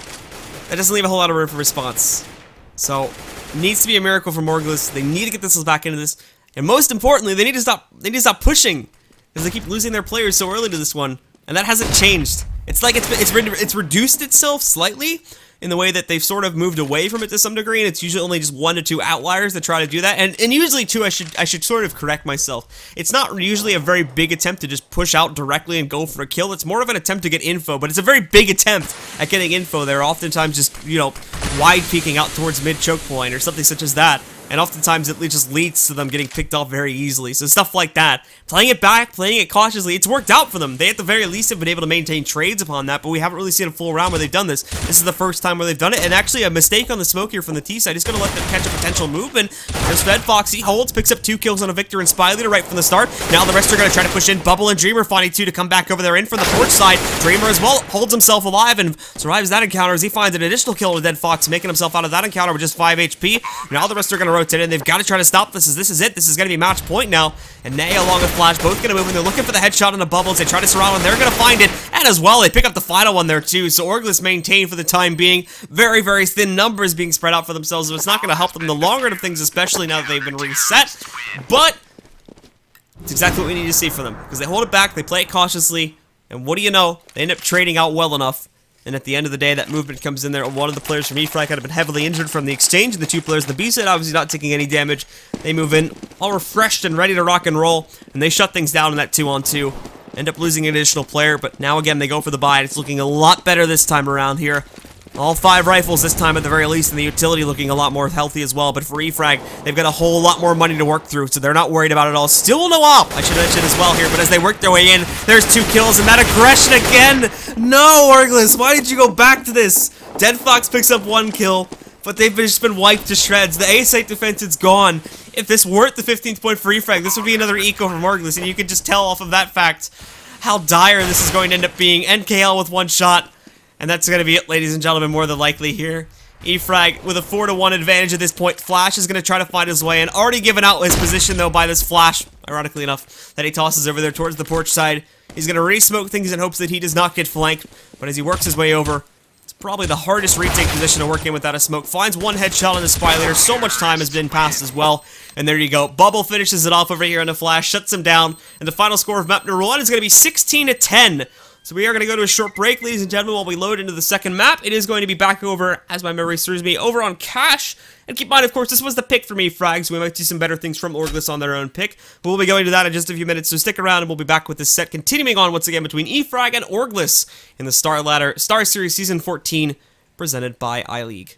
that doesn't leave a whole lot of room for response. So, needs to be a miracle from ORGLESS. They need to get this back into this, and most importantly, they need to stop pushing, because they keep losing their players so early to this one, and that hasn't changed. It's like it's reduced itself slightly in the way that they've sort of moved away from it to some degree, and it's usually only just 1 to 2 outliers that try to do that. And usually, too, I should sort of correct myself. It's not usually a very big attempt to just push out directly and go for a kill. It's more of an attempt to get info, but it's a very big attempt at getting info. They're oftentimes just, you know, wide peeking out towards mid choke point or something such as that. And oftentimes it just leads to them getting picked off very easily. So stuff like that. Playing it back, playing it cautiously, it's worked out for them. They at the very least have been able to maintain trades upon that, but we haven't really seen a full round where they've done this. This is the first time where they've done it, and actually a mistake on the smoke here from the T side is going to let them catch a potential movement. There's DeadFox, he holds, picks up 2 kills on a Viktor and spyleadeR right from the start. Now the rest are going to try to push in. Bubble and Dreamer finding 2 to come back over there in from the porch side. Dreamer as well holds himself alive and survives that encounter as he finds an additional kill to DeadFox, making himself out of that encounter with just 5 HP. Now the rest are going to rotate in. They've got to try to stop this. This is it. This is going to be match point now. And Ney along with Flash both going to move in. They're looking for the headshot on the Bubbles. They try to surround him. They're going to find it. And as well, they pick up the final one there too. So ORGLESS maintain for the time being. Very, very thin numbers being spread out for themselves. So it's not going to help them in the long run of things, especially now that they've been reset. But it's exactly what we need to see from them. Because they hold it back. They play it cautiously. And what do you know? They end up trading out well enough. And at the end of the day, that movement comes in there. One of the players from E-Frag had been heavily injured from the exchange, and the 2 players on the B side obviously not taking any damage. They move in, all refreshed and ready to rock and roll, and they shut things down in that 2-on-2. End up losing an additional player, but now again they go for the buy, and it's looking a lot better this time around here. All 5 rifles this time at the very least, and the utility looking a lot more healthy as well. But for E-Frag, they've got a whole lot more money to work through, so they're not worried about it all. Still no op, I should mention as well here, but as they work their way in, there's 2 kills, and that aggression again! No, ORGLESS, why did you go back to this? DeadFox picks up 1 kill, but they've just been wiped to shreds. The A-site defense is gone. If this weren't the 15th point for E-Frag, this would be another eco from ORGLESS, and you can just tell off of that fact how dire this is going to end up being. NKL with 1 shot. And that's going to be it, ladies and gentlemen, more than likely here. E-Frag with a 4-to-1 advantage at this point. Flash is going to try to find his way in. Already given out his position, though, by this Flash, ironically enough, that he tosses over there towards the porch side. He's going to re-smoke things in hopes that he does not get flanked. But as he works his way over, it's Probably the hardest retake position to work in without a smoke. Finds one headshot on the spyleadeR. So much time has been passed as well. And there you go. Bubble finishes it off over here on the flash, shuts him down. And the final score of map number 1 is going to be 16-10. So we are going to go to a short break, ladies and gentlemen, while we load into the second map. It is going to be back over, as my memory serves me, over on Cash. And keep in mind, of course, this was the pick for me, Frags. So we might see some better things from ORGLESS on their own pick. We'll be going to that in just a few minutes, so stick around and we'll be back with this set, continuing on once again between E-Frag and ORGLESS in the StarLadder StarSeries Season 14, presented by iLeague.